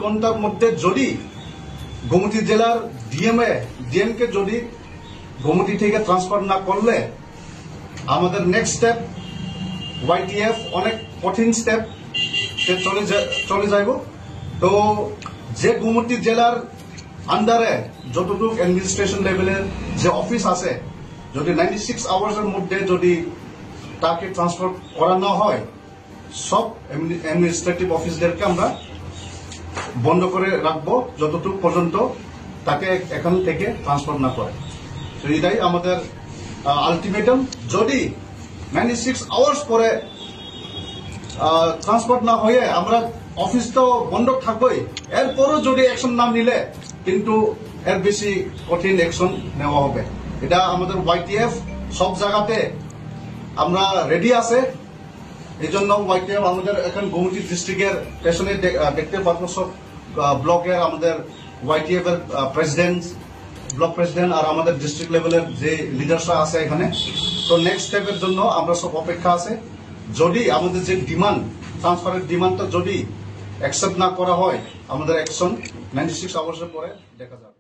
ঘন্টার মধ্যে যদি গোমতী জেলার ডিএমকে যদি গোমতী থেকে ট্রান্সফার না করলে আমাদের নেক্সট স্টেপ YTF অনেক কঠিন স্টেপ চলে যাইব। তো যে গোমতী জেলার আন্ডারে যতটুকু অ্যাডমিনিস্ট্রেশন লেভেলের যে অফিস আছে যদি 96 আওয়ার্সের মধ্যে যদি তাকে ট্রান্সফার করা না হয় সব অ্যাডমিনিস্ট্রেটিভ অফিসদেরকে আমরা বন্ধ করে রাখবো যতটুকু পর্যন্ত তাকে এখান থেকে ট্রান্সফার না করে। তো এটাই আমাদের আলটিমেটাম। যদি 96 আওয়ার্স পরে ট্রান্সফার না হয়ে আমরা অফিস তো বন্ধ থাকবেই, এরপরও যদি অ্যাকশন না নিলে কিন্তু এর বেশি কঠিন অ্যাকশন নেওয়া হবে। এটা আমাদের YTF সব জায়গাতে আমরা রেডি আছে। এই জন্য YTF আমাদের এখন গোমতী ডিস্ট্রিক্টের পেছনে দেখতে পাবো সব ব্লকের আমাদের YTF এর প্রেসিডেন্ট, ব্লক প্রেসিডেন্ট আর আমাদের ডিস্ট্রিক্ট লেভেলের যে লিডার্সরা আছে এখানে। তো নেক্সট স্টেপের জন্য আমরা সব অপেক্ষা আছে। যদি আমাদের যে ডিমান্ড ট্রান্সফারের ডিমান্ডটা যদি অ্যাকসেপ্ট না করা হয় আমাদের অ্যাকশন 96 আওয়ার্সের পরে দেখা যাবে।